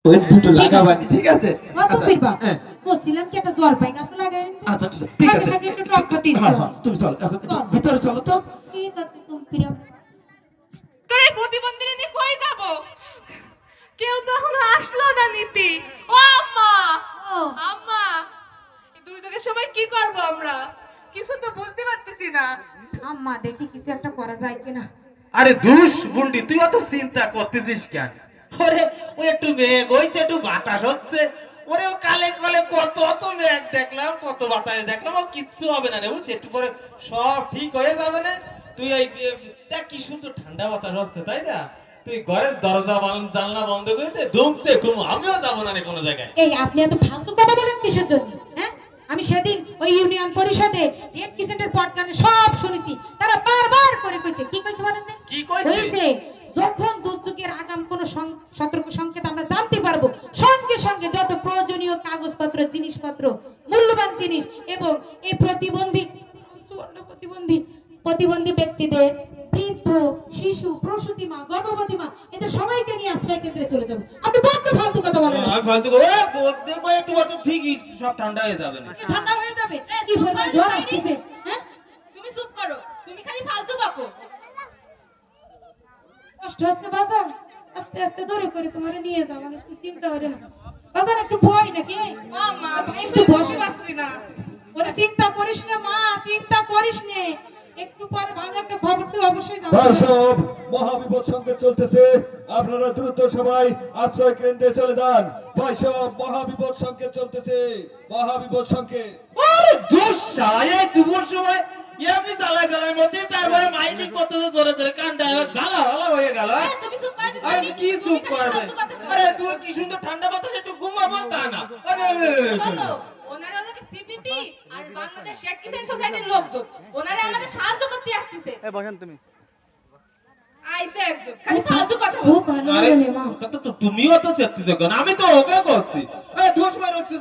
ওই দুটো লাগাবানি, ঠিক আছে? আচ্ছা বলছিলাম কি একটা জলপাই গাছ লাগাই আচ্ছা ঠিক আছে, একটু টক দিতে হ্যাঁ তুমি চলো, এখন ভিতরে চলো তো। কি করতে তুমি ফিরে তোর এই প্রতিবন্ধী নিয়ে কই যাব? কেউ তো এখনো আসলো না নীতি। ও আম্মা, ও আম্মা, এই দুর্যোগের সময় কি করব আমরা? কিছু তো বুঝতে পারতেছি না। আম্মা দেখি কিছু একটা করা যায় কিনা। আরে দুষ বুন্ডি, তুই অত চিন্তা করতেছিস কেন? ওরে ওই একটু মেঘ হইছে, একটু বাতাস হচ্ছে, ওরে ও কালে কালে কত অত মেঘ দেখলাম, কত বাতাস দেখলাম, ও কিচ্ছু হবে না রে, বুঝছিস? একটু পরে সব ঠিক হয়ে যাবে না। তুই ওই দেখ কি সুন্দর ঠান্ডা বাতাস হচ্ছে, তাই না? তুই ঘরের দরজা জানলা বন্ধ করে দে, ধুমছে ঘুমো, আমিও যাবো না রে কোনো জায়গায়। এই আপনি এত ফালতু কথা বলেন কিসের জন্য? হ্যাঁ, আমি সেদিন ওই ইউনিয়ন পরিষদে রেড কিসেন্টের পটকানে সব শুনেছি, তারা বারবার করে কইছে, কি কইছে বলেন না? কি কইছে? কইছে যখন দুর্যোগের আগাম কোন সতর্ক সংকেত আমরা জানতে পারবো, সঙ্গে সঙ্গে যত প্রয়োজনীয় কাগজপত্র, জিনিসপত্র, মূল্যবান জিনিস এবং এই প্রতিবন্ধী ব্যক্তিদের, বৃদ্ধ, শিশু, প্রসূতি মা, গর্ভবতী মা, এদের সবাইকে নিয়ে আশ্রয় কেন্দ্রে চলে যাবো। আপনি বড্ড ফালতু কথা বলেন। আমি ফালতু করে দেখো একটু পর তো ঠিকই সব ঠান্ডা হয়ে যাবে না। ঠান্ডা হয়ে যাবে, কি পরিমাণ ঝড় আসছে। হ্যাঁ, তুমি চুপ করো, তুমি খালি ফালতু বকো। কষ্ট হচ্ছে বাজার, আস্তে আস্তে ধরে করে তোমার নিয়ে যাও, মানে একটু চিন্তা করে না বাজার, একটু ভয় নাকি? ও মা, একটু একটু বসে বসে পাচ্ছি না। ওরে চিন্তা করিস না মা, চিন্তা করিস নে, একটু পরে ভালো একটা খবর তুই অবশ্যই জানাবি। দর্শক, মহাবিপদ সংকেত চলতেছে, আপনারা দ্রুত সবাই আশ্রয় কেন্দ্রে চলে যান। বৈষব মহাবিপদ সংকেত চলতেছে, মহাবিপদ সংকেত। আরে দুষ শালা, এই দুপুর সময় এমনি জ্বালায় জ্বালায় মধ্যে তারপরে মাইকে কত জোরে জোরে কান্ডা জ্বালা ভালা হয়ে গেল। তুমি চুপ করো। আরে কি চুপ করবে? আরে তুই কি সুন্দর ঠান্ডা বাতাস, একটু ঘুমাবো তা না। আরে কত ওনারা হলো সিপিপি আর বাংলাদেশ রেড ক্রিসেন্ট সোসাইটির লোকজন, ওনারা আমাদের সাহায্য করতে আসতেছে। এই বসেন তুমি। আইছে একজন, খালি ফালতু কথা খুব বল। ভালো আরে বলে মা। তুমিও তো চেতেছো কেন? আমি তো ওকে করছি। আরে দুষ সময় রয়েছে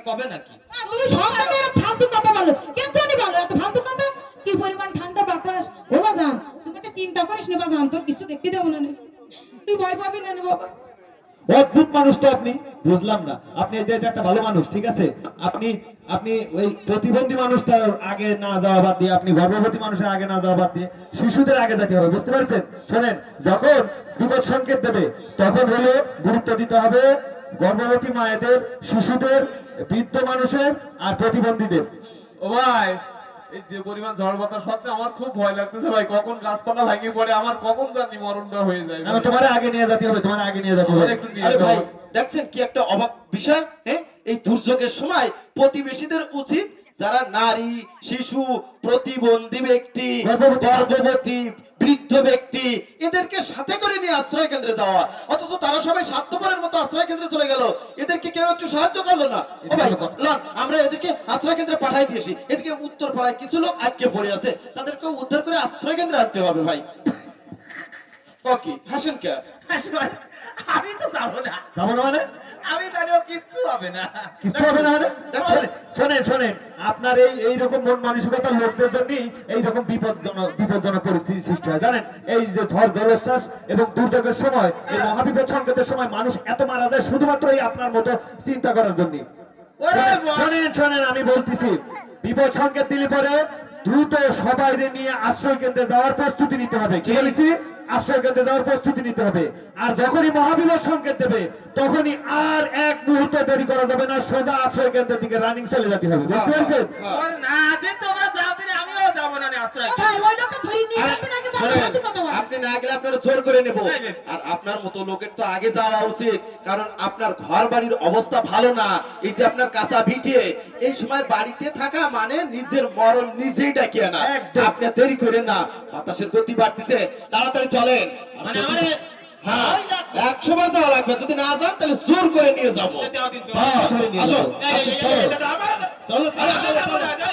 কবে নাকি? তুমি সব জায়গায় ফালতু কথা বলো, কেন জানি বলো এত ফালতু কথা? কি পরিমাণ ঠান্ডা বাতাস। ও বাজান, তুমি একটা চিন্তা করিস না বাজান, তোর কিছু দেখতে দেবো না নে। তুই ভয় পাবি না নে বাবা। অদ্ভুত মানুষ তো আপনি, বুঝলাম না। আপনি যে এটা একটা ভালো মানুষ, ঠিক আছে, আপনি আপনি ওই প্রতিবন্ধী মানুষটার আগে না যাওয়া বাদ দিয়ে, আপনি গর্ভবতী মানুষের আগে না যাওয়া বাদ দিয়ে শিশুদের আগে যেতে হবে, বুঝতে পারছেন? শোনেন, যখন বিপদ সংকেত দেবে তখন হলো গুরুত্ব দিতে হবে গর্ভবতী মায়েদের, শিশুদের, বৃদ্ধ মানুষের আর প্রতিবন্ধীদের। ও ভাই, এই যে পরিমাণ ঝড় বাতাস হচ্ছে আমার খুব ভয় লাগতেছে ভাই, কখন গাছপালা ভেঙে পড়ে আমার কখন জানি মরণটা হয়ে যায়। আমি তোমার আগে নিয়ে যেতে হবে, তোমার আগে নিয়ে যেতে হবে। আমাদের একটু নিয়ে আরে যাও। ভাই, দেখছেন কি একটা অবাক বিষয়? হ্যাঁ, এই দুর্যোগের সময় প্রতিবেশীদের উচিত যারা নারী, শিশু, প্রতিবন্ধী ব্যক্তি, গর্ভবতী, বৃদ্ধ ব্যক্তি, এদেরকে সাথে করে নিয়ে আশ্রয় কেন্দ্রে যাওয়া, অথচ তারা সবাই স্বার্থপরের মতো আশ্রয় কেন্দ্রে চলে গেল, এদেরকে কেউ একটু সাহায্য করলো না। ও ভাই লন, আমরা এদেরকে আশ্রয় কেন্দ্রে পাঠাই দিয়েছি, এদিকে উত্তর পাড়ায় কিছু লোক আটকে পড়ে আছে, তাদেরকে উদ্ধার করে আশ্রয় কেন্দ্রে আনতে হবে ভাই। ওকে, হাসেন কে? আমি তো যাবো না। যাবো না মানে? আমি জানি ও কিচ্ছু হবে না। কিছু হবে না মানে? শোনেন শোনেন, আপনার এইরকম মন মানসিকতার লোকদের জন্যই এইরকম বিপজ্জনক পরিস্থিতি সৃষ্টি হয়, জানেন? এই যে ঝড় জলোচ্ছ্বাস এবং দুর্যোগের সময়, এই মহাবিপদ সংকেতের সময় মানুষ এত মারা যায় শুধুমাত্র এই আপনার মতো চিন্তা করার জন্য। শোনেন শোনেন, আমি বলতেছি, বিপদ সংকেত দিলে পরে দ্রুত সবাই নিয়ে আশ্রয় কেন্দ্রে যাওয়ার প্রস্তুতি নিতে হবে। কি বলেছি? আশ্রয় কেন্দ্রে যাওয়ার প্রস্তুতি নিতে হবে। আর যখনই মহাবিপদ সংকেত দেবে তখনই আর এক মুহূর্ত দেরি করা যাবে না, সোজা আশ্রয় কেন্দ্রের দিকে রানিং চলে যেতে হবে, বুঝতে পেরেছেন? ওর না দিন তোমরা যাও, দিন আমিও যাবো না রে আশ্রয়। ও ভাই, ওই লোকটা ধরে নিয়ে যেতে নাকি বড় ফালতু কথা বলে। আপনি না গেলে আপনার জোর করে নেব, আর আপনার মতো লোকের তো আগে যাওয়া উচিত, কারণ আপনার ঘর বাড়ির অবস্থা ভালো না। এই যে আপনার কাঁচা ভিটে, এই সময় বাড়িতে থাকা মানে নিজের মরণ নিজেই ডাকি আনা। আপনি দেরি করেন না, বাতাসের গতি বাড়তেছে, তাড়াতাড়ি চলেন। মানে আমারে হ্যাঁ, 100 বার যাওয়া লাগবে, যদি না যান তাহলে জোর করে নিয়ে যাবো। দেও দিন তো। হ্যাঁ, ধরে নিয়ে আসো, যাবো। এই, আসো, এই, চলো। এটা তো আমার চলো, আরে, চলো, চলো, চলো, চলো। চলো।